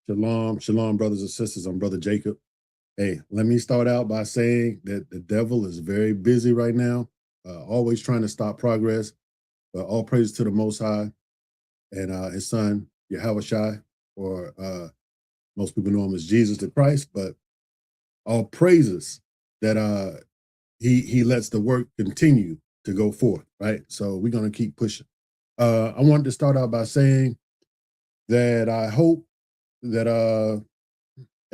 Shalom, shalom, brothers and sisters. I'm Brother Jacob. Hey, let me start out by saying that the devil is very busy right now, always trying to stop progress. But all praise to the Most High and his son, Yahushua, or most people know him as Jesus the Christ. But all praises that he lets the work continue to go forth, right? So we're going to keep pushing. I wanted to start out by saying that I hope that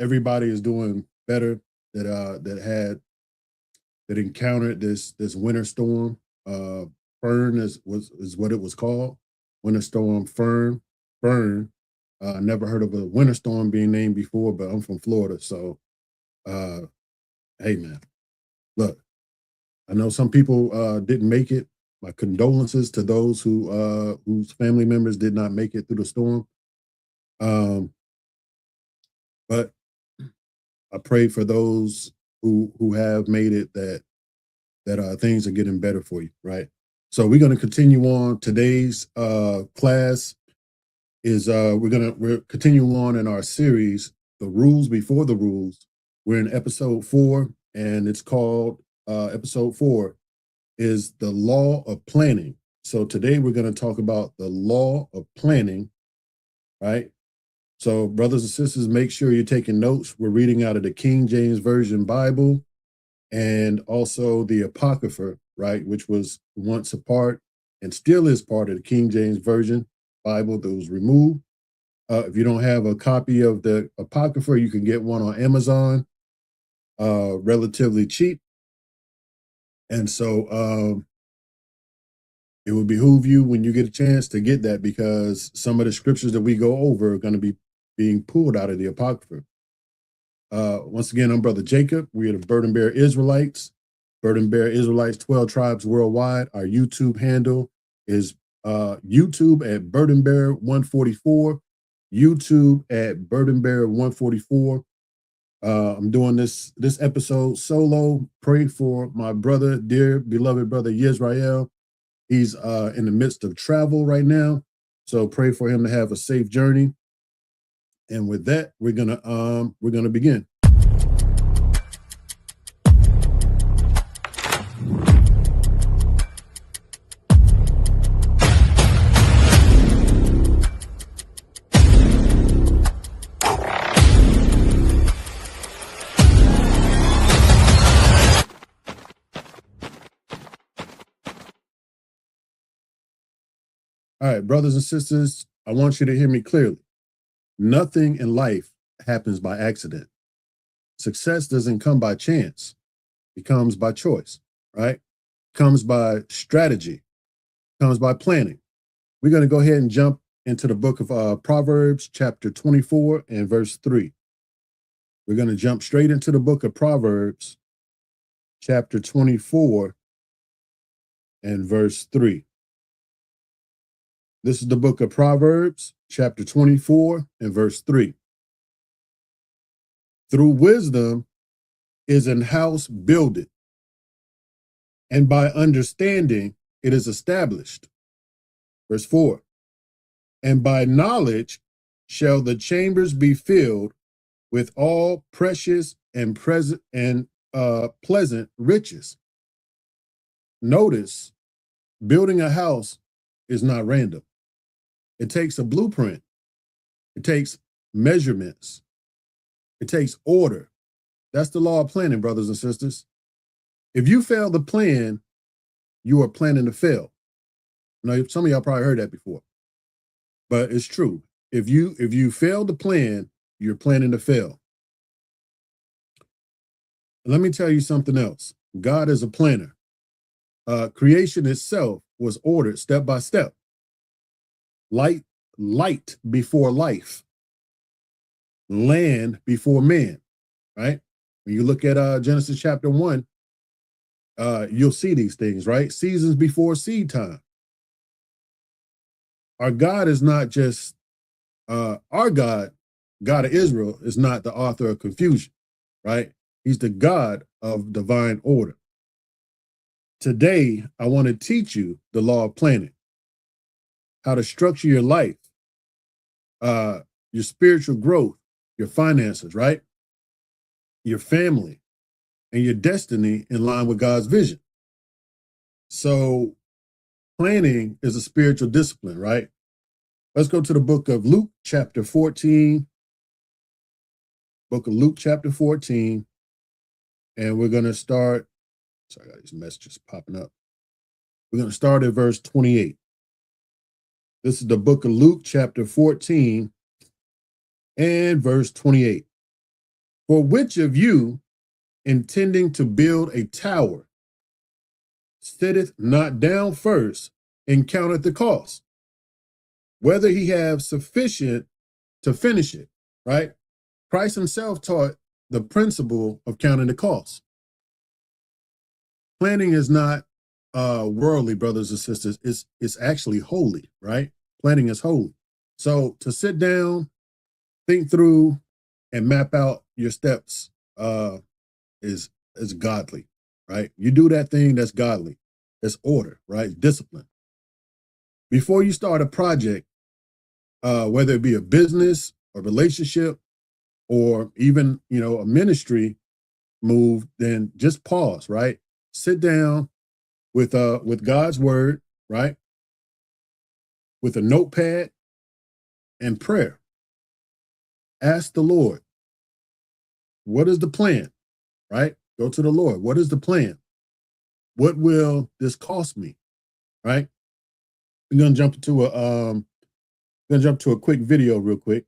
everybody is doing better, that encountered this winter storm. Fern is what it was called. Winter storm Fern. Never heard of a winter storm being named before, but I'm from Florida, so hey man, look, I know some people didn't make it. My condolences to those whose family members did not make it through the storm. But I pray for those who have made it that things are getting better for you, right? So we're going to continue on. Today's class is we're continuing on in our series, The Rules Before the Rules. We're in episode 4, and it's called episode 4 is the law of planning. So today we're going to talk about the law of planning, right? So brothers and sisters, make sure you're taking notes. We're reading out of the King James Version Bible and also the Apocrypha, right, which was once a part and still is part of the King James Version Bible that was removed. If you don't have a copy of the Apocrypha, you can get one on Amazon, relatively cheap. And so it would behoove you when you get a chance to get that, because some of the scriptures that we go over are going to be being pulled out of the Apocrypha. Once again, I'm Brother Jacob. We are the Burden Bearer Israelites. Burden Bearer Israelites, 12 tribes worldwide. Our YouTube handle is YouTube at Burden Bearer 144. YouTube at Burden Bearer 144. I'm doing this episode solo. Pray for my brother, dear beloved brother Yisrael. He's in the midst of travel right now, so pray for him to have a safe journey. And with that, we're gonna begin. All right, brothers and sisters, I want you to hear me clearly. Nothing in life happens by accident. Success doesn't come by chance. It comes by choice, right? It comes by strategy. It comes by planning. We're going to go ahead and jump into the book of Proverbs, chapter 24 and verse 3. We're going to jump straight into the book of Proverbs, chapter 24 and verse 3. This is the book of Proverbs, chapter 24 and verse 3. Through wisdom is an house builded, and by understanding it is established. Verse 4. And by knowledge shall the chambers be filled with all precious and pleasant riches. Notice, building a house is not random. It takes a blueprint. It takes measurements. It takes order. That's the law of planning, brothers and sisters. If you fail to plan, you are planning to fail. Now, some of y'all probably heard that before, but it's true. If you fail to plan, you're planning to fail. Let me tell you something else. God is a planner. Creation itself was ordered step by step. Light before life, land before man, right? When you look at Genesis chapter 1, you'll see these things, right? Seasons before seed time. Our God is not just, our God of Israel is not the author of confusion, right? He's the God of divine order. Today, I want to teach you the law of planning, how to structure your life, your spiritual growth, your finances, right? Your family and your destiny in line with God's vision. So planning is a spiritual discipline, right? Let's go to the book of Luke, chapter 14. Book of Luke, chapter 14. And we're going to start. Sorry, I got these messages popping up. We're going to start at verse 28. This is the book of Luke, chapter 14, and verse 28. For which of you, intending to build a tower, sitteth not down first and counteth the cost, whether he have sufficient to finish it, right? Christ himself taught the principle of counting the cost. Planning is not worldly, brothers and sisters. It's actually holy, right? Planning is holy. So to sit down, think through, and map out your steps is godly, right? You do that thing that's godly. That's order, right? Discipline. Before you start a project, whether it be a business, a relationship, or even, a ministry move, then just pause, right? Sit down with God's word, right? With a notepad and prayer. Ask the Lord, what is the plan, right? Go to the Lord. What is the plan? What will this cost me, right? We're gonna jump to a quick video real quick.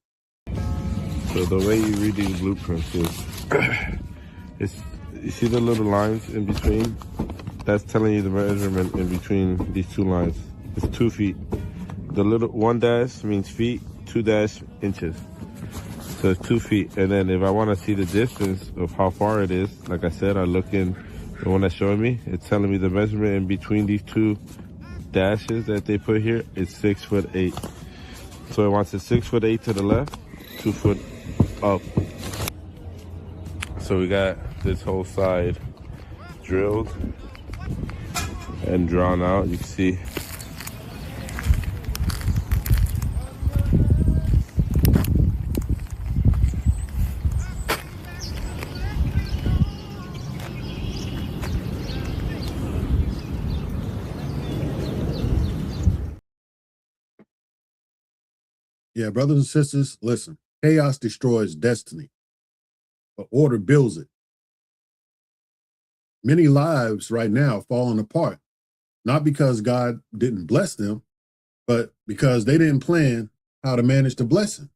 So the way you read these blueprints is, you see the little lines in between? That's telling you the measurement in between these two lines. It's 2 feet. The little 1 dash means feet, 2 dash inches. So it's 2 feet. And then if I want to see the distance of how far it is, like I said, I look in the one that's showing me. It's telling me the measurement in between these two dashes that they put here is 6'8". So it wants it 6'8" to the left, 2 foot up. So we got this whole side drilled and drawn out. You can see Yeah, brothers and sisters, listen. Chaos destroys destiny, but order builds it. Many lives right now are falling apart, not because God didn't bless them, but because they didn't plan how to manage the blessing.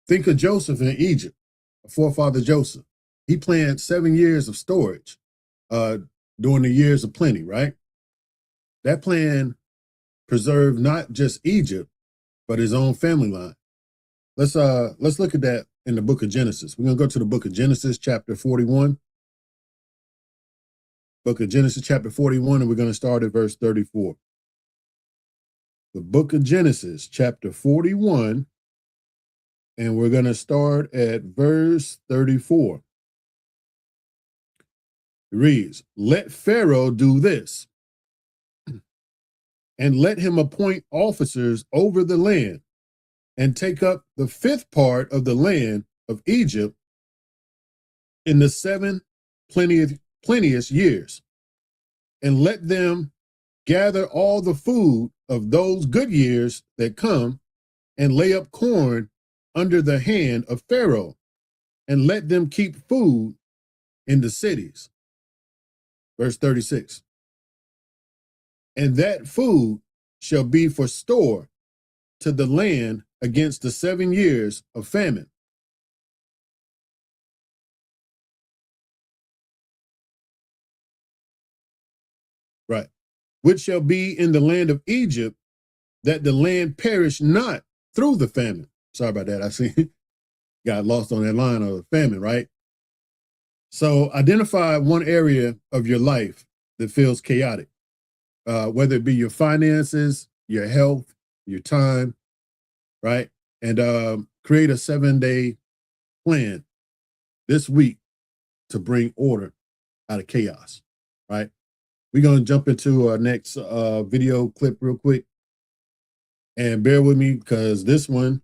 Think of Joseph in Egypt, our forefather Joseph. He planned 7 years of storage during the years of plenty, right? That plan preserved not just Egypt, but his own family line. Let's look at that in the book of Genesis. We're gonna go to the book of Genesis, chapter 41. Book of Genesis, chapter 41, and we're gonna start at verse 34. The book of Genesis, chapter 41, and we're gonna start at verse 34. It reads, "Let Pharaoh do this, and let him appoint officers over the land, and take up the 5th part of the land of Egypt in the 7 plenteous years, and let them gather all the food of those good years that come, and lay up corn under the hand of Pharaoh, and let them keep food in the cities." Verse 36. "And that food shall be for store to the land against the 7 years of famine." Right. "Which shall be in the land of Egypt, that the land perish not through the famine." Sorry about that. I see got lost on that line of famine, right? So identify one area of your life that feels chaotic, whether it be your finances, your health, your time, right? And create a 7-day plan this week to bring order out of chaos, right? We're going to jump into our next video clip real quick. And bear with me because this one,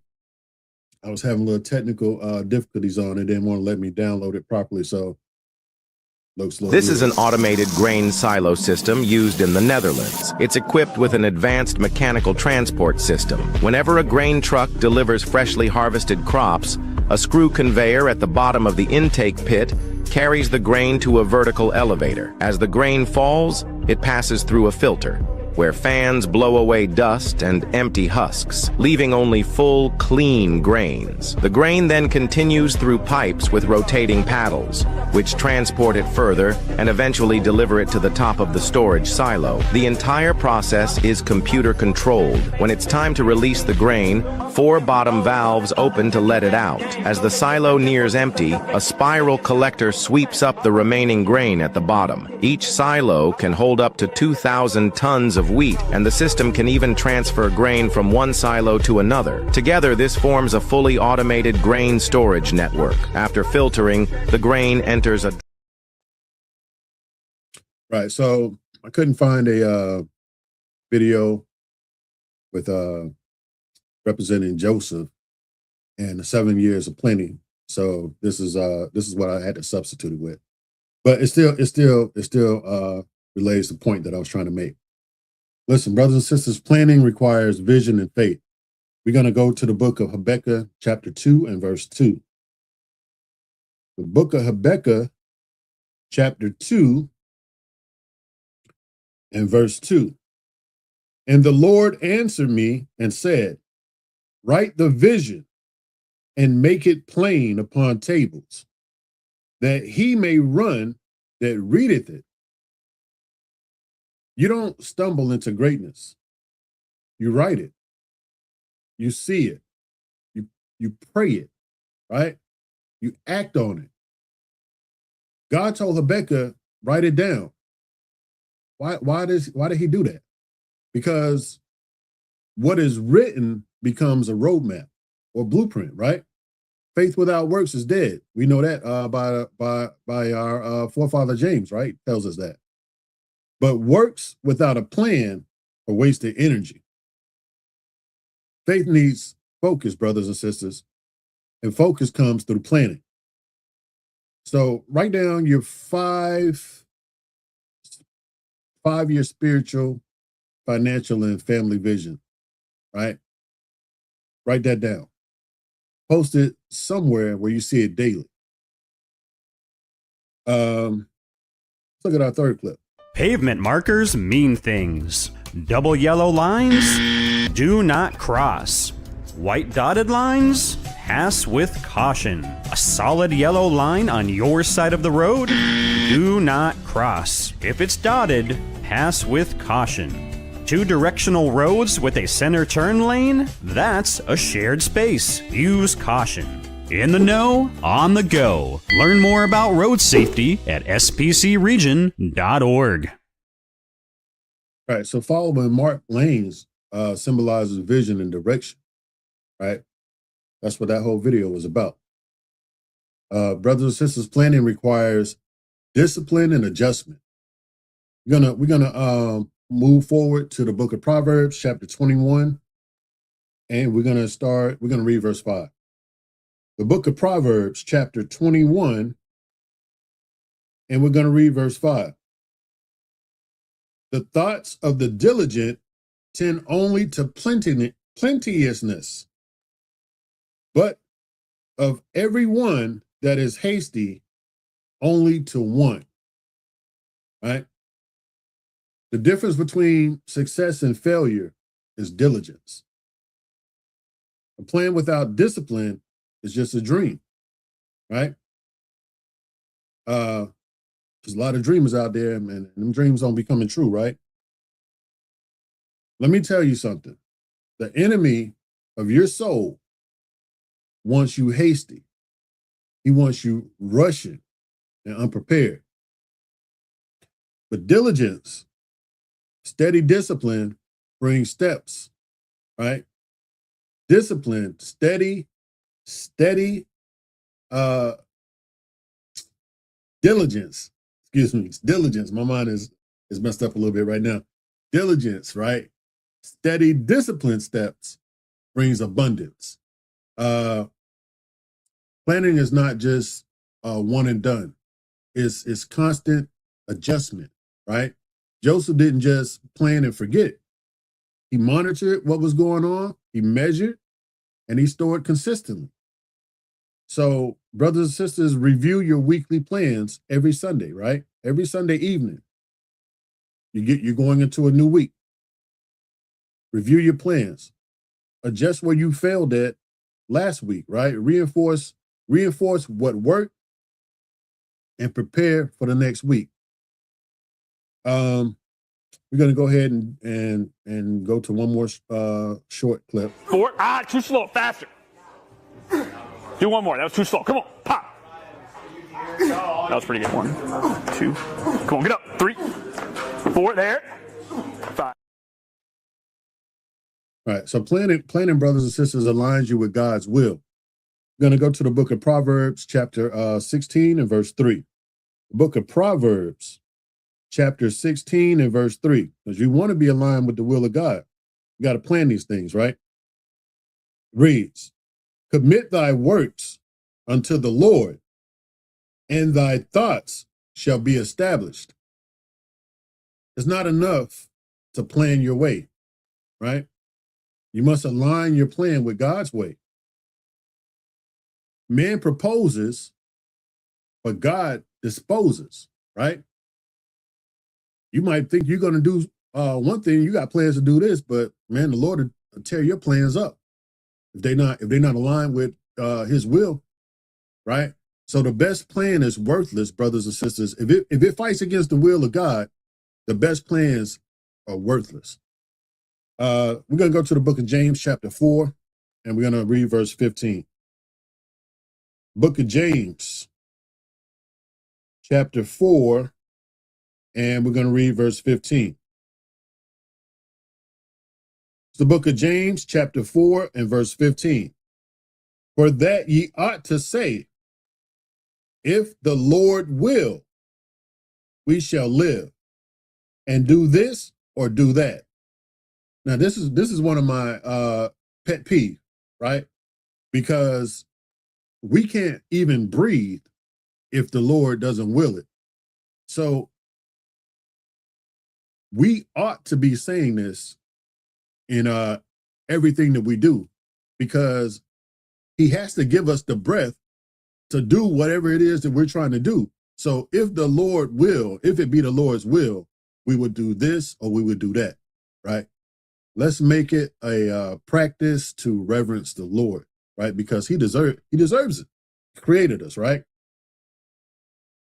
I was having a little technical difficulties on it. Didn't want to let me download it properly, so looks a little This is weird. an automated grain silo system used in the Netherlands. It's equipped with an advanced mechanical transport system. Whenever a grain truck delivers freshly harvested crops, a screw conveyor at the bottom of the intake pit carries the grain to a vertical elevator. As the grain falls, it passes through a filter, where fans blow away dust and empty husks, leaving only full, clean grains. The grain then continues through pipes with rotating paddles, which transport it further and eventually deliver it to the top of the storage silo. The entire process is computer-controlled. When it's time to release the grain, 4 bottom valves open to let it out. As the silo nears empty, a spiral collector sweeps up the remaining grain at the bottom. Each silo can hold up to 2,000 tons of wheat, and the system can even transfer grain from one silo to another. Together, this forms a fully automated grain storage network. After filtering, the grain enters a... Right. So I couldn't find a video with representing Joseph and the 7 years of plenty. So this is what I had to substitute it with. But it still relays the point that I was trying to make. Listen, brothers and sisters, planning requires vision and faith. We're going to go to the book of Habakkuk, chapter 2 and verse 2. The book of Habakkuk, chapter 2 and verse 2. And the Lord answered me and said, write the vision and make it plain upon tables, that he may run that readeth it. You don't stumble into greatness. You write it. You see it. You pray it, right? You act on it. God told Habakkuk, write it down. Why did he do that? Because what is written becomes a roadmap or blueprint, right? Faith without works is dead. We know that by our forefather James, right? Tells us that. But works without a plan are wasted energy. Faith needs focus, brothers and sisters, and focus comes through planning. So write down your five-year spiritual, financial, and family vision, right? Write that down. Post it somewhere where you see it daily. Let's look at our third clip. Pavement markers mean things. Double yellow lines, do not cross. White dotted lines, pass with caution. A solid yellow line on your side of the road, do not cross. If it's dotted, pass with caution. 2 directional roads with a center turn lane, that's a shared space. Use caution. In the know, on the go. Learn more about road safety at spcregion.org. All right, so following marked lanes symbolizes vision and direction, right? That's what that whole video was about. Brothers and sisters, planning requires discipline and adjustment. We're gonna move forward to the book of Proverbs, chapter 21, and we're gonna read verse 5. The book of Proverbs, chapter 21, and we're going to read verse 5. The thoughts of the diligent tend only to plenteousness, but of every one that is hasty, only to want. Right? The difference between success and failure is diligence. A plan without discipline is just a dream, right? There's a lot of dreamers out there, and them dreams don't be coming true, right? Let me tell you something. The enemy of your soul wants you hasty. He wants you rushing and unprepared. But diligence, steady discipline brings steps, right? Discipline, steady diligence. Diligence. My mind is messed up a little bit right now. Diligence, right? Steady discipline steps brings abundance. Uh, planning is not just one and done. It's constant adjustment, right? Joseph didn't just plan and forget. He monitored what was going on, he measured, and he stored consistently. So, brothers and sisters, review your weekly plans every Sunday, right? Every Sunday evening. You're going into a new week. Review your plans. Adjust where you failed at last week, right? Reinforce what worked and prepare for the next week. We're gonna go ahead and go to one more short clip. 4. Too slow. Faster. Do one more. That was too slow. Come on. Pop. That was pretty good. 1, 2. Come on, get up. 3, 4. There. 5. All right. So planning, brothers and sisters, aligns you with God's will. We're gonna go to the book of Proverbs, chapter 16 and verse 3. The book of Proverbs, chapter 16 and verse 3. Because you want to be aligned with the will of God. You got to plan these things, right? Reads, commit thy works unto the Lord, and thy thoughts shall be established. It's not enough to plan your way, right? You must align your plan with God's way. Man proposes, but God disposes, right? You might think you're going to do one thing, you got plans to do this, but man, the Lord will tear your plans up if they're not aligned with his will, right? So the best plan is worthless, brothers and sisters. If it fights against the will of God, the best plans are worthless. We're going to go to the book of James, chapter 4, and we're going to read verse 15. Book of James, chapter 4, and we're going to read verse 15. It's the book of James, chapter 4, and verse 15. For that ye ought to say, if the Lord will, we shall live, and do this or do that. Now, this is one of my pet peeves, right? Because we can't even breathe if the Lord doesn't will it. So we ought to be saying this in everything that we do, because he has to give us the breath to do whatever it is that we're trying to do. So if the Lord will, if it be the Lord's will, we would do this or we would do that, right? Let's make it a practice to reverence the Lord, right? Because he deserves it. He created us, right?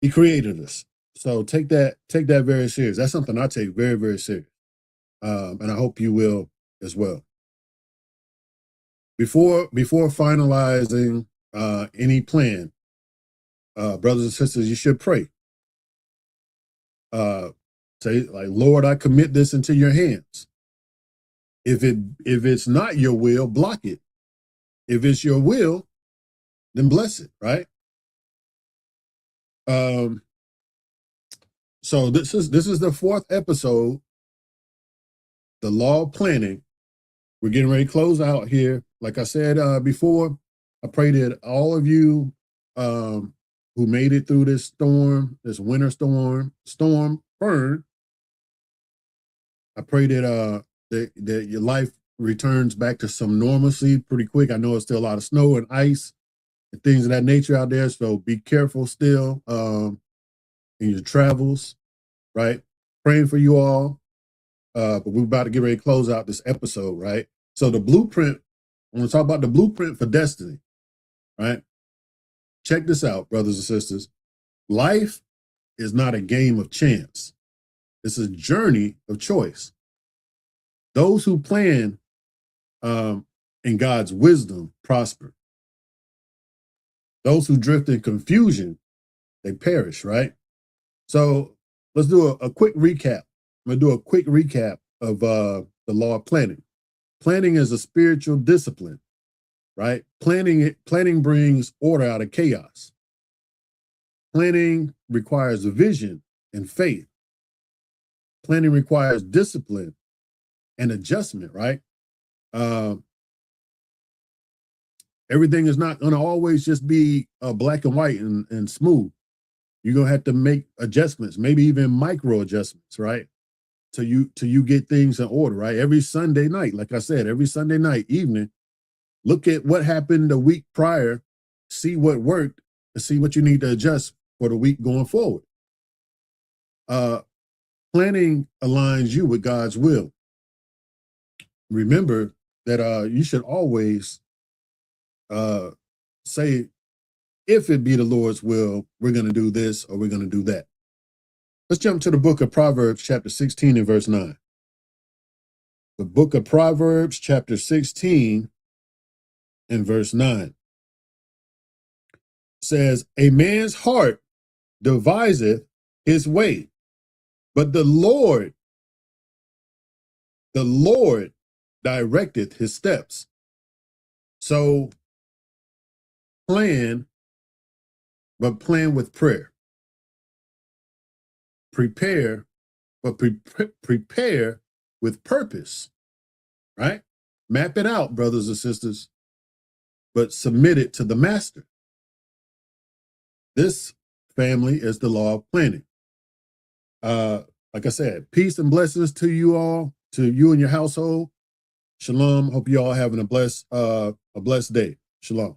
He created us. So take that very serious. That's something I take very, very serious. And I hope you will as well. Before finalizing any plan, brothers and sisters, you should pray. Say, like, Lord, I commit this into your hands. If it's not your will, block it. If it's your will, then bless it, right? So this is the 4th episode, the law of planning. We're getting ready to close out here. Like I said before, I pray that all of you who made it through this storm, this winter storm burn, I pray that that your life returns back to some normalcy pretty quick. I know it's still a lot of snow and ice and things of that nature out there, so be careful still in your travels, right? Praying for you all. But we're about to get ready to close out this episode, right? So the blueprint, I want to talk about the blueprint for destiny, right? Check this out, brothers and sisters. Life is not a game of chance. It's a journey of choice. Those who plan in God's wisdom prosper. Those who drift in confusion, they perish, right? So let's do a quick recap. I'm going to do a quick recap of the law of planning. Planning is a spiritual discipline, right? Planning brings order out of chaos. Planning requires a vision and faith. Planning requires discipline and adjustment, right? Everything is not going to always just be black and white and smooth. You're going to have to make adjustments, maybe even micro adjustments, right? Till you get things in order, right? Every Sunday night, like I said, every Sunday night evening, look at what happened the week prior, see what worked, and see what you need to adjust for the week going forward. Planning aligns you with God's will. Remember that you should always say, if it be the Lord's will, we're going to do this or we're going to do that. Let's jump to the book of Proverbs, chapter 16 and verse 9. The book of Proverbs, chapter 16 and verse 9 says, a man's heart deviseth his way, but the Lord directeth his steps. So plan, but plan with prayer. Prepare, but prepare with purpose, right? Map it out, brothers and sisters, but submit it to the master. This, family, is the law of planning. Like I said, peace and blessings to you all, to you and your household. Shalom. Hope you all having a blessed day. Shalom.